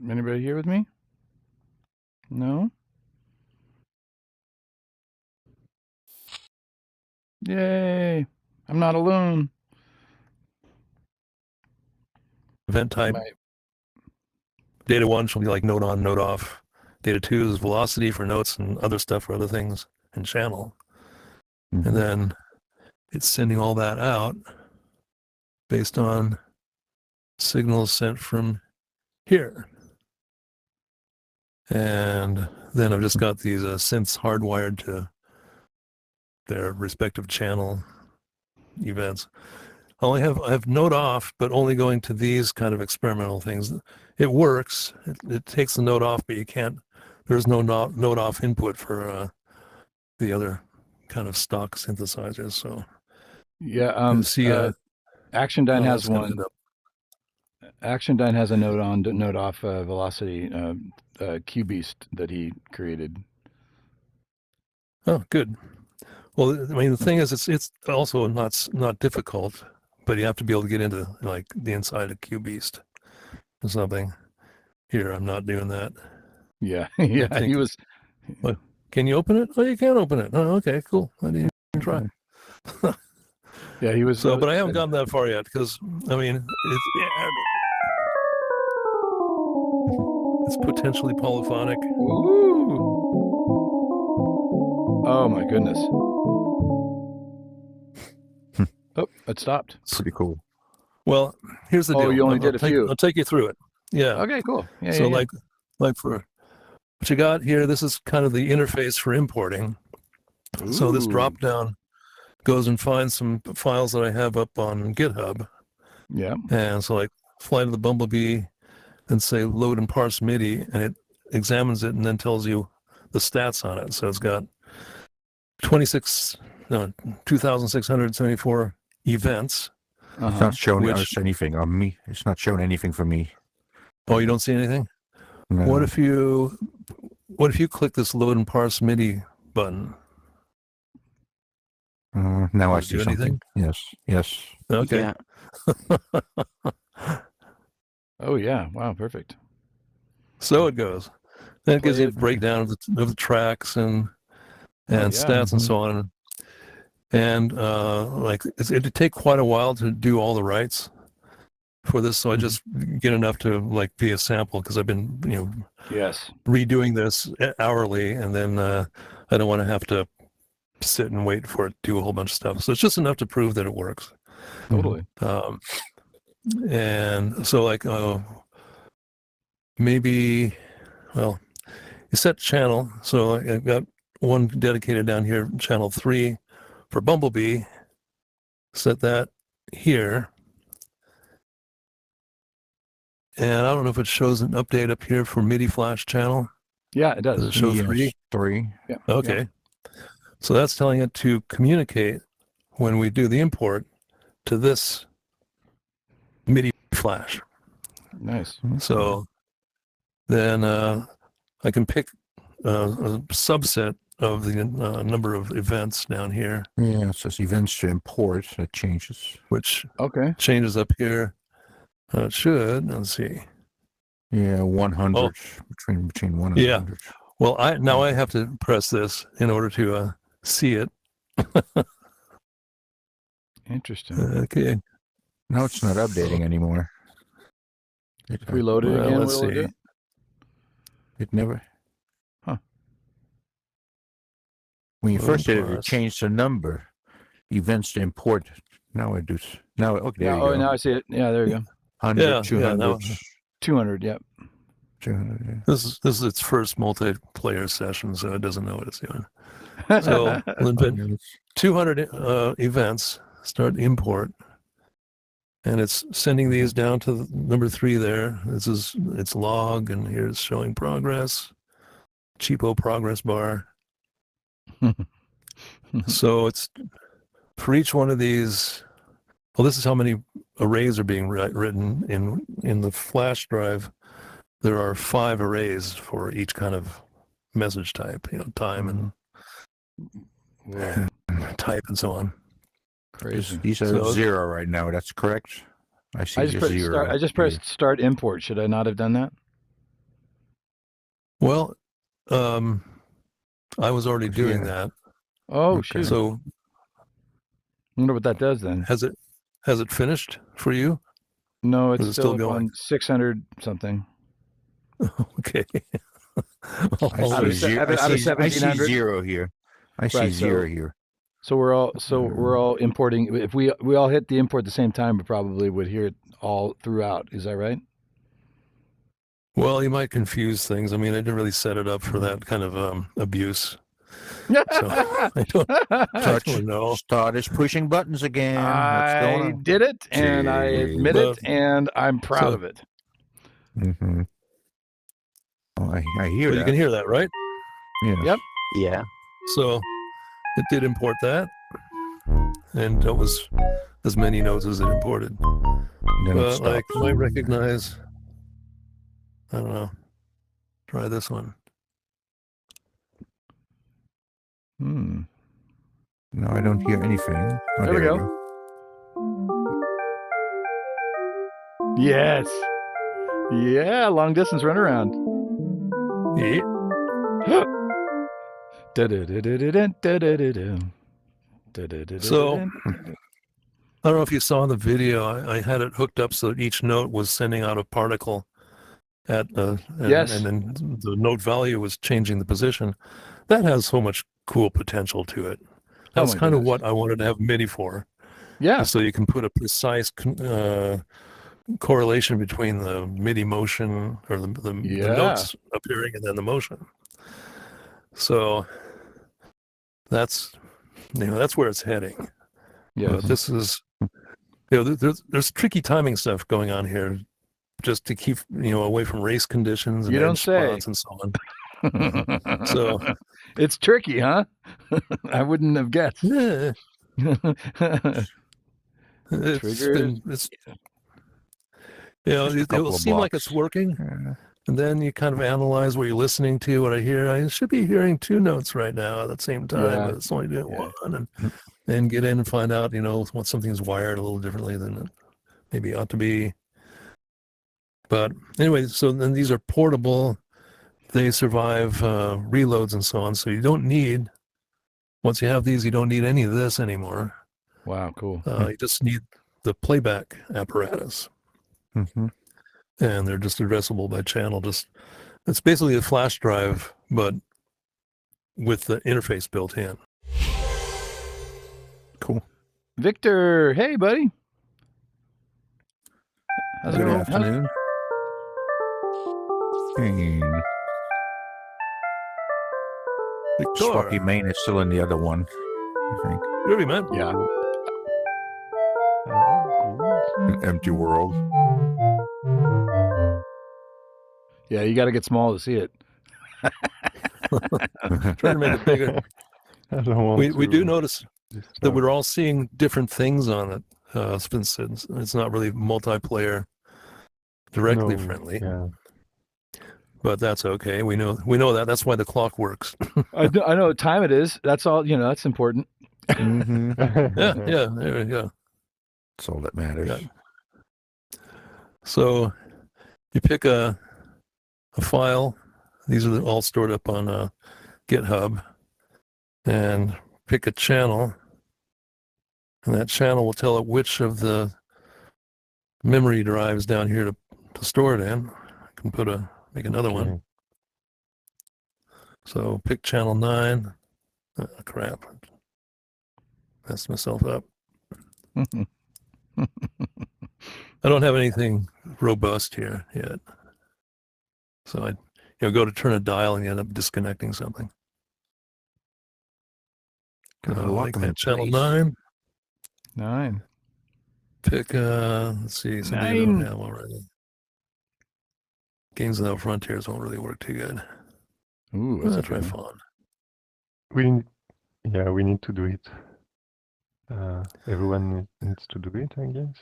Anybody here with me? No? Yay! I'm not alone. Event type. Data 1 shall be like node on, node off. Data 2 is velocity for notes and other stuff for other things in channel. Mm-hmm. And then it's sending all that out based on signals sent from here. And then I've just got these synths hardwired to their respective channel events. I have node off, but only going to these kind of experimental things. It works. It takes the node off, but you can't. There's no node off input for the other kind of stock synthesizers. So yeah, ActionDyne has one. ActionDyne has a node on, node off velocity QBeast that he created. Oh, good. Well, I mean, the thing is, it's also not difficult, but you have to be able to get into like the inside of QBeast or something. Here, I'm not doing that. Yeah, yeah. He was. What? Can you open it? Oh, you can open it. Oh, okay, cool. I didn't even try. Yeah, he was. So, but I haven't gotten that far yet because I mean, it's potentially polyphonic. Ooh. Oh my goodness. Oh, it stopped. Pretty cool. Well, here's the deal. Oh, you only did a few. I'll take you through it. Yeah. Okay, cool. Yeah. So yeah. like for what you got here, this is kind of the interface for importing. Ooh. So this drop down goes and finds some files that I have up on GitHub. Yeah. And so like fly to the Bumblebee and say load and parse MIDI, and it examines it and then tells you the stats on it. So it's got 2,674 events. It's not showing us anything on me. It's not showing anything for me. Oh, you don't see anything? No. What if you click this load and parse MIDI button? Now I see something. Anything? Yes. Okay. Yeah. Oh yeah! Wow, perfect. So it goes. Then it gives you a breakdown of the tracks and stats and so on. And like it'd take quite a while to do all the writes for this, so I just get enough to like be a sample because I've been redoing this hourly, and then I don't want to have to sit and wait for it to do a whole bunch of stuff. So it's just enough to prove that it works. Totally. And so like maybe, well, you set channel. So I've got one dedicated down here, channel 3 for Bumblebee. Set that here. And I don't know if it shows an update up here for MIDI flash channel. Yeah, it does. Does it show 3? 3. Yeah. Okay. Yeah. So that's telling it to communicate when we do the import to this MIDI flash. Nice. So then I can pick a subset of the number of events down here. Yeah, it says events to import. That changes. Which changes up here. It should. Let's see. Yeah, 100 between 1 and 100. Well, I have to press this in order to see it. Interesting. Okay. No, it's not updating anymore. If we load it again, let's see. It never. Huh. When you first did it, it changed the number. Events to import. Now I do. Now, okay. There you go. Now I see it. Yeah, there you go. 100, 200. 200, yep. 200, yeah. This is its first multiplayer session, so it doesn't know what it's doing. So 200 events, start import, and it's sending these down to number 3 there. This is its log, and here's showing progress. cheapo progress bar. So it's for each one of these. Well, this is how many arrays are being written in the flash drive. There are 5 arrays for each kind of message type, time and type and so on. Crazy. These are 0 right now. That's correct. I see just 0. I just pressed start import. Should I not have done that? Well, I was already doing that. Oh, Okay. shoot. So I wonder what that does then. has it finished for you? No, it's still still going? on 600 something. Okay. Out of 1700? 0 here. I see Right, 0 here. So we're all importing. If we all hit the import at the same time, we probably would hear it all throughout. Is that right? Well, you might confuse things. I mean, I didn't really set it up for that kind of abuse. So I don't know. Start is pushing buttons again. What's going I on? did it, and I admit it, and I'm proud of it. Mm-hmm. Oh, I hear that. You can hear that, right? Yes. Yep. Yeah. So it did import that, and that was as many notes as it imported. Then it But like, stops. might recognize. I don't know. Try this one. No, I don't hear anything. Oh, There we go. Yes. Yeah, long distance runaround. Yeah. So I don't know if you saw the video. I had it hooked up so that each note was sending out a particle Yes. and then the note value was changing the position. That has so much cool potential to it. That's kind of what I wanted to have MIDI for. Yeah. So you can put a precise correlation between the MIDI motion or the notes appearing and then the motion. So that's where it's heading. Yeah. This is there's tricky timing stuff going on here, just to keep away from race conditions and edge spots and so on. So it's tricky, huh? I wouldn't have guessed. Yeah. It'll seem like it's working, and then you kind of analyze what you're listening to. What I hear, I should be hearing 2 notes right now at the same time, but it's only doing 1, and then get in and find out, what something's wired a little differently than it maybe ought to be. But anyway, so then these are portable. They survive reloads and so on. So you don't need, once you have these, you don't need any of this anymore. Wow, cool. You just need the playback apparatus. Mm-hmm. And they're just addressable by channel. It's basically a flash drive, but with the interface built in. Cool. Victor, hey, buddy. How's it Good going? afternoon. Swappy Main is still in the other one, I think. Really, man? Yeah. An empty world. Yeah, you got to get small to see it. Trying to make it bigger. We do notice that we're all seeing different things on it. It's not really multiplayer directly friendly. Yeah. But that's okay. We know that. That's why the clock works. I know what time it is. That's all. That's important. Mm-hmm. yeah. There we go. That's all that matters. Yeah. So you pick a file. These are all stored up on GitHub, and pick a channel, and that channel will tell it which of the memory drives down here to store it in. I can make another one. So pick channel 9. Oh, crap. Messed myself up. I don't have anything robust here yet. So I go to turn a dial and you end up disconnecting something. Like that channel 9. 9. Pick let's see, something I don't have already. Games Without Frontiers won't really work too good. Ooh, that's a try good one. fun. We need to do it. Everyone needs to do it, I guess.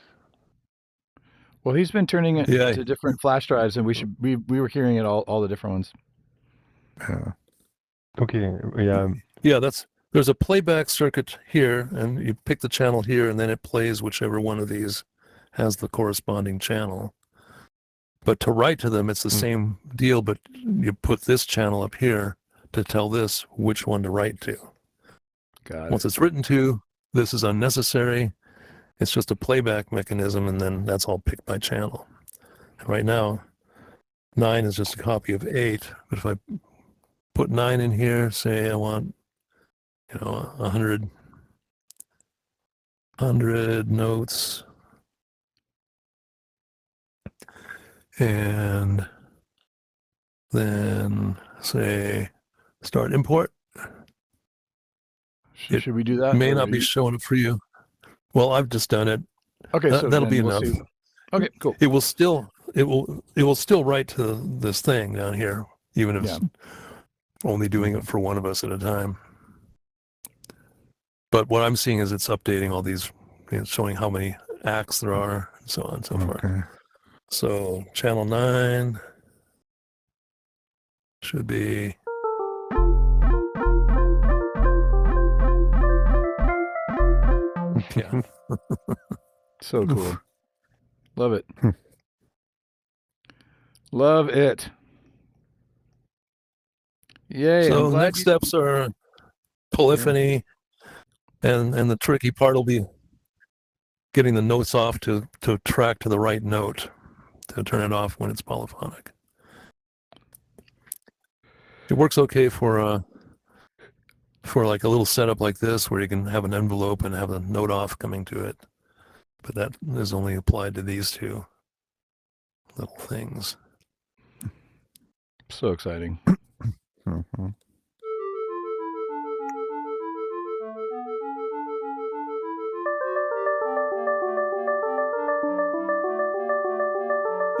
Well, he's been turning it to different flash drives, and we were hearing it all the different ones. Okay. Yeah. Yeah, there's a playback circuit here, and you pick the channel here, and then it plays whichever one of these has the corresponding channel. But to write to them, it's the same deal, but you put this channel up here to tell this which one to write to. Once it's written to, this is unnecessary. It's just a playback mechanism, and then that's all picked by channel. And right now, 9 is just a copy of 8. But if I put 9 in here, say I want, 100 notes, and then say start import. Should we do that? May not be showing up for you. Well, I've just done it. Okay, so that'll be we'll enough. see. Okay, cool. It will still write to this thing down here, even if it's only doing it for one of us at a time. But what I'm seeing is it's updating all these, showing how many acts there are, and so on and so forth. So channel 9 should be. Yeah. So cool. Love it. Love it. Yay. So next steps are polyphony, and the tricky part will be getting the notes off to track to the right note to turn it off when it's polyphonic. It works okay for like a little setup like this where you can have an envelope and have a note off coming to it. But that is only applied to these two little things. So exciting.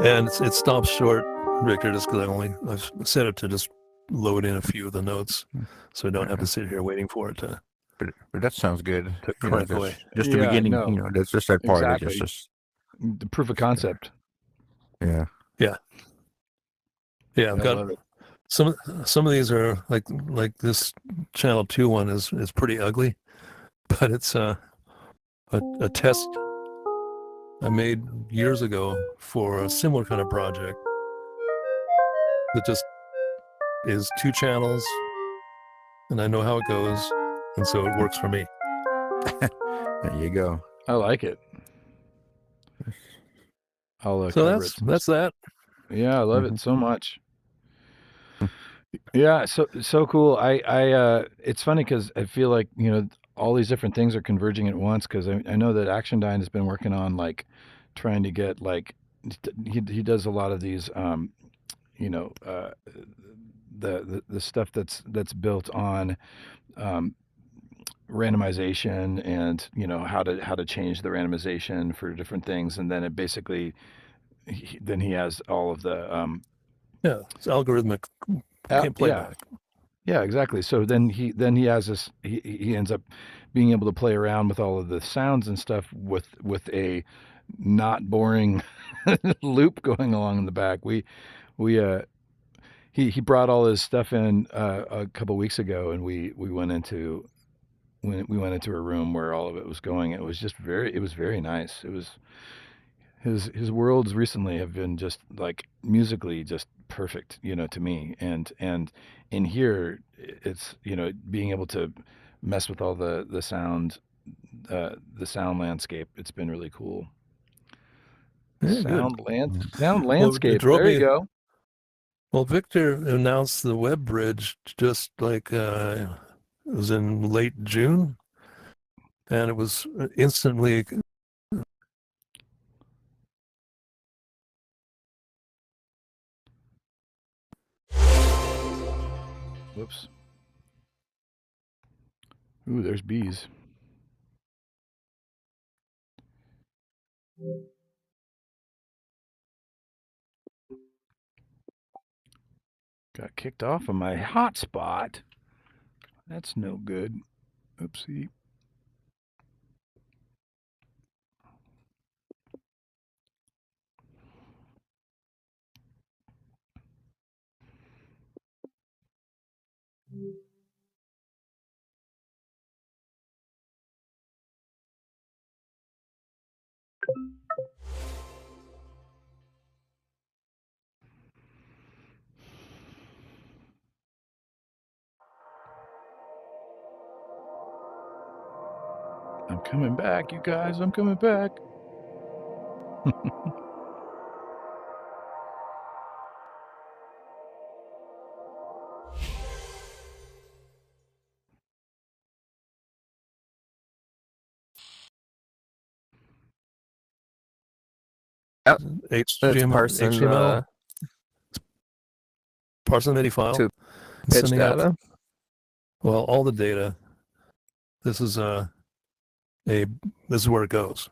And it stops short, Victor, just because I've set it to just load in a few of the notes, so I don't have to sit here waiting for it to. But that sounds good. To crank away. Just the beginning, that's just that part. Exactly. Just the proof of concept. Yeah. I've got some of these are like this channel 2 one is pretty ugly, but it's a test I made years ago for a similar kind of project that just is 2 channels, and I know how it goes, and so it works for me. There you go. I like it. I'll so that's that. Yeah, I love it so much. Yeah, so cool. I it's funny because I feel like all these different things are converging at once, because I know that Action Dine has been working on trying to get he does a lot of these the stuff that's built on randomization, and how to change the randomization for different things, and then it basically then he has all of the it's algorithmic playback. Yeah, exactly. So then he has this. He ends up being able to play around with all of the sounds and stuff with a not boring loop going along in the back. He brought all his stuff in a couple weeks ago, and we went into a room where all of it was going. It was very nice. It was his worlds recently have been just musically just perfect, to me. And in here, it's being able to mess with all the sound landscape. It's been really cool. Yeah, sound landscape. Well, there you go. Well, Victor announced the web bridge just it was in late June, and it was instantly. Whoops. Ooh, there's bees. Got kicked off of my hotspot. That's no good. Oopsie. I'm coming back, you guys. I'm coming back. HTML, parsing MIDI file to pitch data. Well, all the data. This is this is where it goes.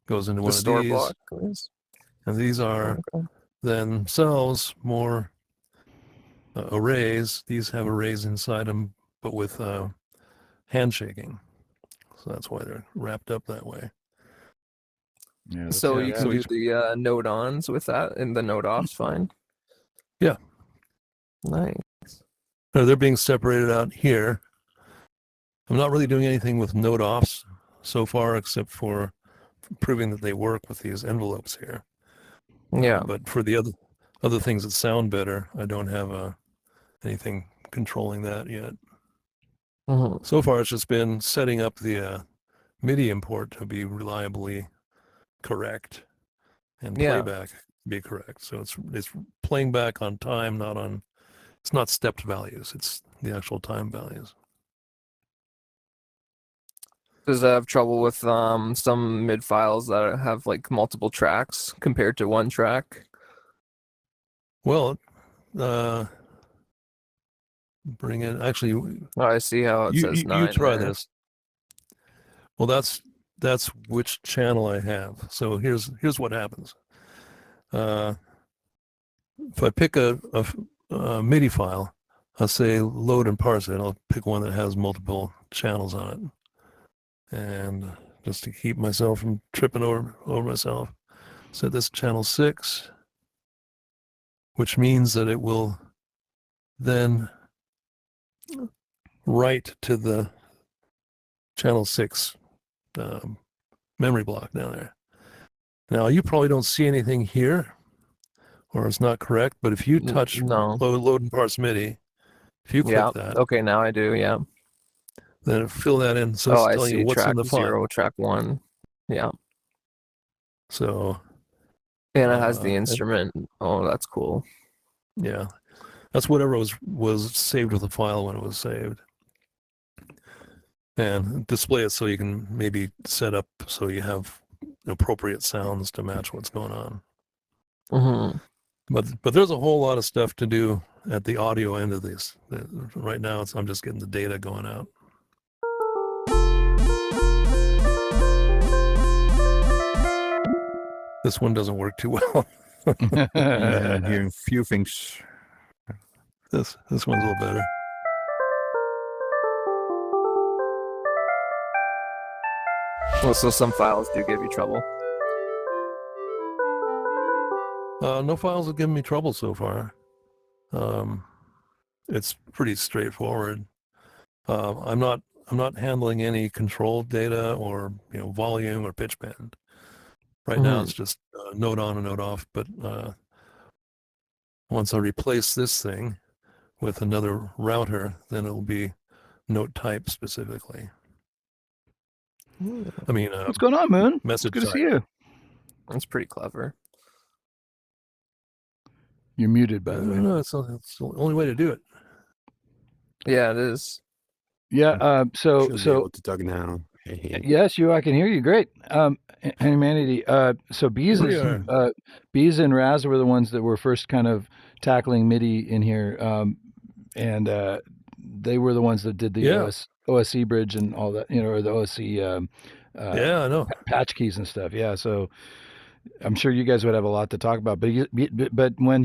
Goes into one of store these, block, and these are themselves more arrays. These have arrays inside them, but with handshaking. So that's why they're wrapped up that way. Yeah, so you can do the node ons with that, and the node offs fine. Yeah. Nice. They're being separated out here. I'm not really doing anything with node offs so far, except for proving that they work with these envelopes here. Yeah. But for the other things that sound better, I don't have anything controlling that yet. Mm-hmm. So far, it's just been setting up the MIDI import to be reliably correct, and playback be correct. So it's playing back on time, not on. It's not stepped values. It's the actual time values. Does it have trouble with some mid files that have like multiple tracks compared to one track? Well, bring in actually. Oh, I see how it says 9. You try this. Well, that's which channel I have. So here's what happens. If I pick a MIDI file, I'll say load and parse it. I'll pick one that has multiple channels on it, and just to keep myself from tripping over myself, set this channel 6, which means that it will then write to the channel 6 memory block down there. Now you probably don't see anything here, or it's not correct, but if you touch load and parse MIDI, if you click that. Okay, now I do, yeah. Then fill that in. So it's telling you what's in the file. Track 0, track 1. Yeah. So. And it has the instrument. Oh, that's cool. Yeah. That's whatever was saved with the file when it was saved. And display it so you can maybe set up so you have appropriate sounds to match what's going on. Mm-hmm. But there's a whole lot of stuff to do at the audio end of this. Right now, I'm just getting the data going out. This one doesn't work too well. Yeah, I'm hearing few things. This one's a little better. Well, so some files do give you trouble. No files have given me trouble so far. It's pretty straightforward. I'm not handling any control data or volume or pitch bend. Right now it's just node on and node off. But once I replace this thing with another router, then it'll be note type specifically. I mean, what's going on, Moon? Message good type. to see you. That's pretty clever. You're muted, by the way. No, it's the only way to do it. Yeah, it is. Yeah. So able to talk now. Yes, I can hear you. Great. Humanity. So Bees and Raz were the ones that were first kind of tackling MIDI in here, and they were the ones that did the OSC bridge and all that, or the OSC I know patch keys and stuff. Yeah. So I'm sure you guys would have a lot to talk about. But when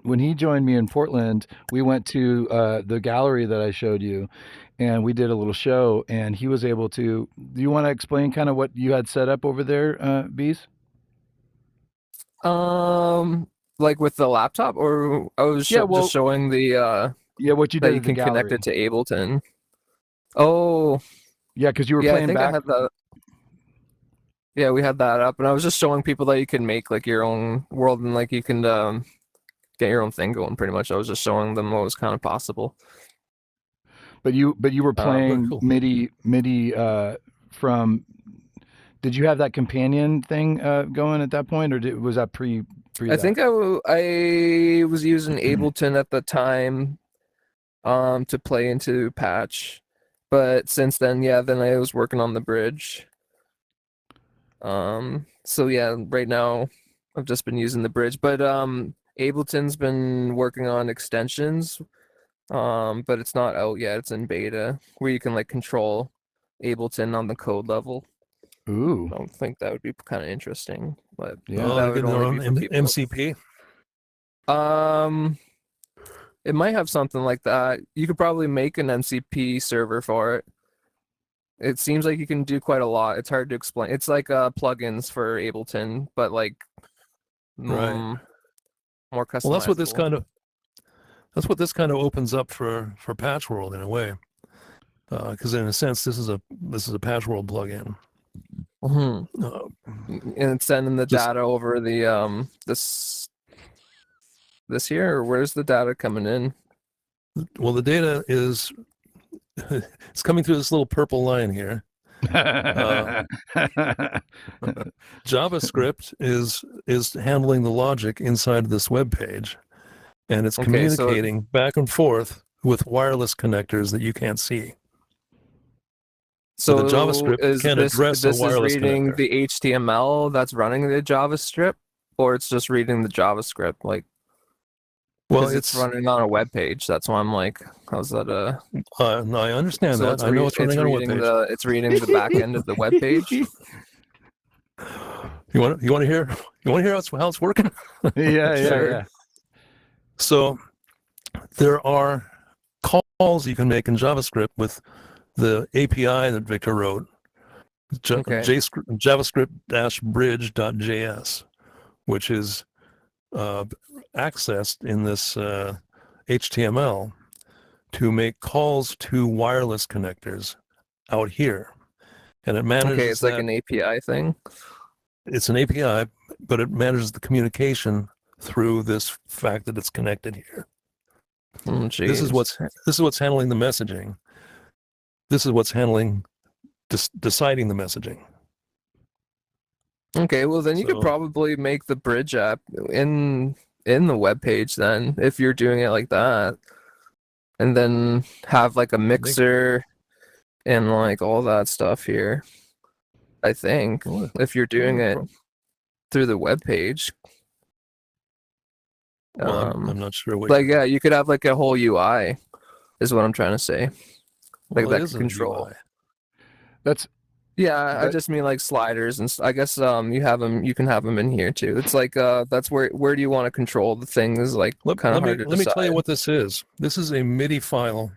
when he joined me in Portland, we went to the gallery that I showed you, and we did a little show. And he was able to. Do you want to explain kind of what you had set up over there, Bees? Like with the laptop, or I was just showing the yeah, what you that did you at the can connect gallery. it to Ableton. Oh, yeah, because you were yeah, I playing think back. I had that. Yeah, we had that up, and I was just showing people that you can make like your own world and like you can get your own thing going. Pretty much, I was just showing them what was kind of possible. But you were Very playing cool. MIDI from. Did you have that companion thing going at that point, or was that pre I that? think I was using Ableton at the time to play into patch, but since then, yeah, then I was working on the bridge. So yeah, right now I've just been using the bridge, but Ableton's been working on extensions, but it's not out yet. It's in beta where you can like control Ableton on the code level. Ooh, I think that would be kind of interesting, but yeah. Oh, that they're would getting their only own be for people. MCP. It might have something like that. You could probably make an MCP server for it. It seems like you can do quite a lot. It's hard to explain. It's like plugins for Ableton, but like Right. more customizable. Well, that's what this kind of opens up for Patch World in a way, because in a sense this is a Patch World plugin. And it's sending the data over the this here, or where's the data coming in? Well, the data is it's coming through this little purple line here. JavaScript is handling the logic inside of this web page, and it's communicating back and forth with wireless connectors that you can't see. So the JavaScript can address a wireless reading connector. the HTML that's running the JavaScript, or it's just reading the JavaScript, like. Well, it's running on a web page. That's why I'm like, how's that? I understand that. I know it's running on a web page. It's reading the back end of the web page. You want to hear how it's working? Yeah. So there are calls you can make in JavaScript with the API that Victor wrote, JavaScript-bridge.js, which is accessed in this HTML to make calls to wireless connectors out here, and it manages. Okay, it's like an API thing. It's an API, but it manages the communication through this fact that it's connected here. This is what's handling the messaging. This is what's handling deciding the messaging. Okay, well then you could probably make the bridge app in the web page then, if you're doing it like that, and then have like a mixer and like all that stuff here. I think if you're doing it through the web page. Well, I'm not sure what. Like yeah, you could have like a whole UI, is what I'm trying to say. Like that can control. That's. Yeah, I just mean like sliders, and I guess you can have them in here too. It's like that's where do you want to control the things, like kind of hard to decide. Let me tell you what this is. This is a MIDI file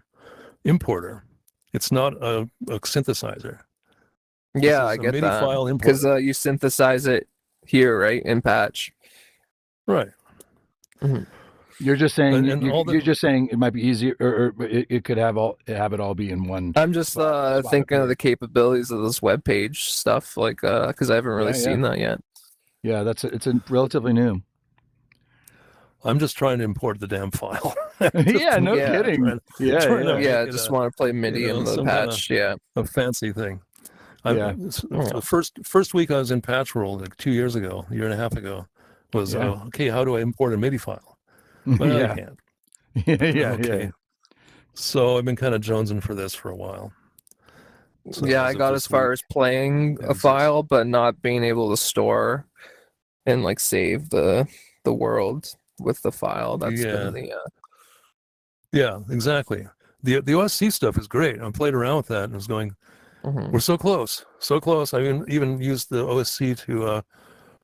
importer. It's not a synthesizer. Yeah, I get that because you synthesize it here, right, in Patch. Right. Mm-hmm. You're just saying you're just saying it might be easier, or it could have it all be in one. I'm just thinking of the capabilities of this web page stuff, like because I haven't really seen that yet. Yeah, it's relatively new. I'm just trying to import the damn file. Yeah, no kidding. Just want to play MIDI in the Patch. A fancy thing. The first week I was in Patch World, like 2 years ago, a year and a half ago, was okay. How do I import a MIDI file? Well, I can't. Yeah. So I've been kind of jonesing for this for a while. So I got as far as playing a file, but not being able to store and like save the world with the file. That's been the. Yeah, exactly. The OSC stuff is great. I played around with that and was going, we're so close. I even used the OSC to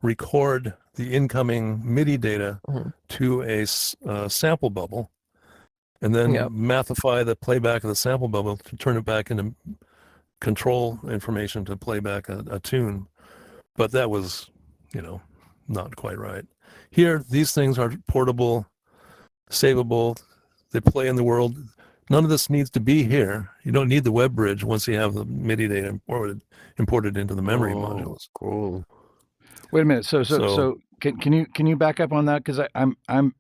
record the incoming MIDI data Mhm. to a sample bubble, and then Yep. mathify the playback of the sample bubble to turn it back into control information to play back a tune. But that was, not quite right. Here, these things are portable, savable. They play in the world. None of this needs to be here. You don't need the web bridge once you have the MIDI data imported into the memory modules. Cool. Wait a minute. So can you back up on that? Because I'm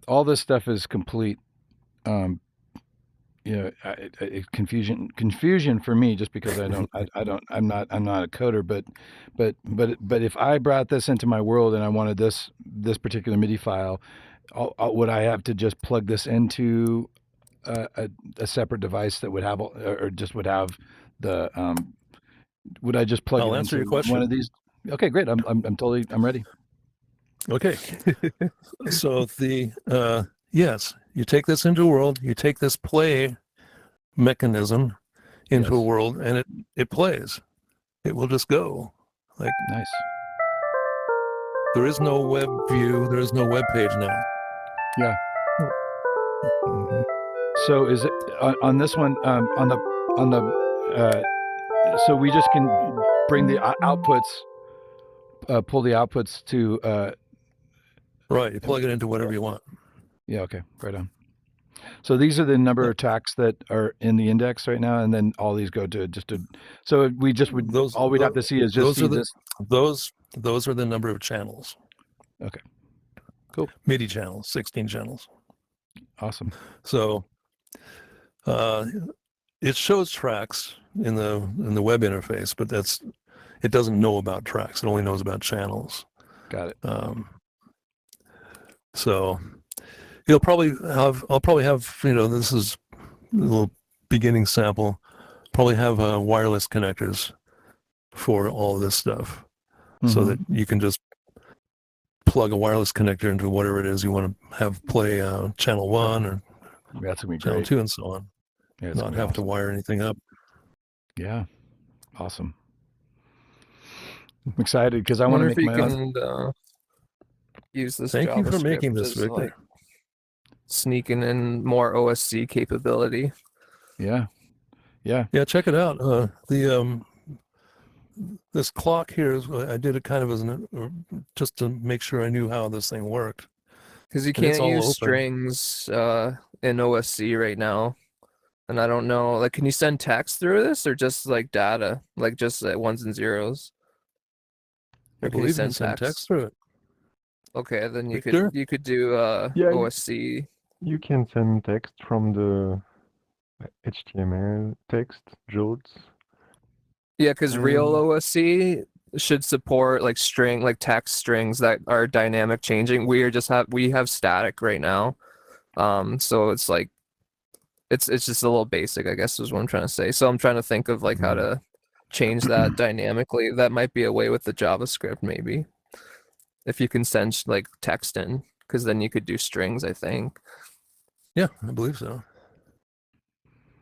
all this stuff is complete. Confusion for me, just because I'm not a coder, but if I brought this into my world and I wanted this particular MIDI file, would I have to just plug this into a separate device that would have, or just would have the would I just plug I'll it answer into your question. one of these? Okay, great. I'm ready. Okay. So yes, you take this into a world, you take this play mechanism into a Yes. world, and it plays. It will just go. Like, Nice. there is no web view, there is no web page now. Yeah. Mhm. So is it on this one, on the so we just can bring the outputs, pull the outputs to Right, you plug it into whatever you want. yeah, okay, right on. So these are the number Yeah. of tracks that are in the index right now, and then all these go to so we just would, all we'd have to see is just see this. Those are the number of channels. Okay, cool. MIDI channels, 16 channels. Awesome. So it shows tracks in the web interface, but it doesn't know about tracks. It only knows about channels. Got it. So I'll probably have, this is a little beginning sample, probably have wireless connectors for all of this stuff, so that you can just plug a wireless connector into whatever it is you want to have play channel 1 or That's gonna be channel great. 2 and so on. Yeah, Not have to wire anything up. Yeah, awesome. I'm excited because I I want to wonder if make you my own. can use this Thank you for making JavaScript this, as, Victor. like, sneaking in more OSC capability. Yeah. Yeah, check it out. This clock here is, I did it kind of as just to make sure I knew how this thing worked. Because you And it's can't all use open. strings in OSC right now. And I don't know, like, can you send text through this, or just like data, like just ones and zeros? I Or can you believe you can send send text? text through it. Okay, then you Victor? could do Yeah, OSC. you can send text from the HTML text JOTs. Yeah, because real And OSC should support like text strings that are dynamic changing. We have static right now. So it's like it's just a little basic, I guess is what I'm trying to say. So I'm trying to think of like how to change that dynamically. That might be a way with the JavaScript, maybe. If you can send like text in, because then you could do strings, I think. Yeah, I believe so.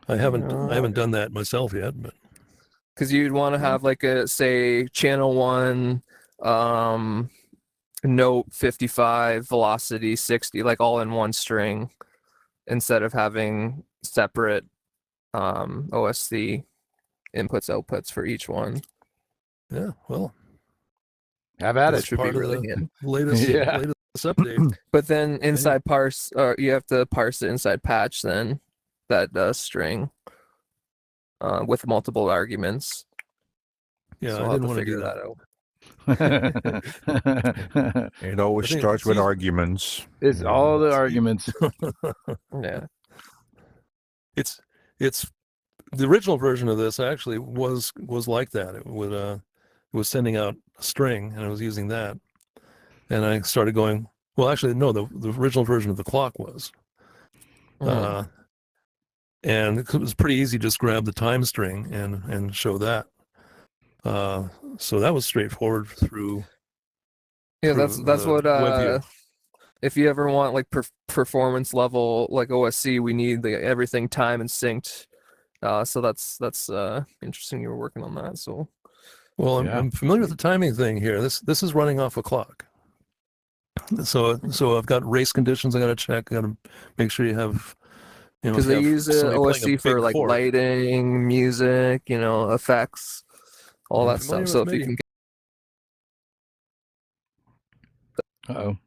I haven't done that myself yet, but Because you'd want to have like a, say, channel 1, note 55, velocity 60, like all in one string, instead of having separate OSC inputs outputs for each one. yeah, well, Have at That it. should be part of really the handy. latest Yeah. latest update. But then inside parse, you have to parse it inside patch then, that string with multiple arguments. Yeah, So I I'll have didn't to want to figure do that that. out. It always I think starts with it's- arguments. It's all the Let's see. arguments. Yeah. It's the original version of this actually was like that. It was sending out a string, and I was using that, and I started going. Well, actually, no. The original version of the clock was, Mhm. and it was pretty easy. Just grab the time string and show that. So that was straightforward through. Yeah, through, that's what WebView. if you ever want like performance level like OSC, we need everything time and synced. So that's interesting you were working on that. So Well, Yeah. I'm familiar with the timing thing here. This is running off a clock. So I've got race conditions I got to check. I got to make sure you have, Because they use OSC for like chord. lighting, music, effects, all that stuff. So if you can Uh-oh.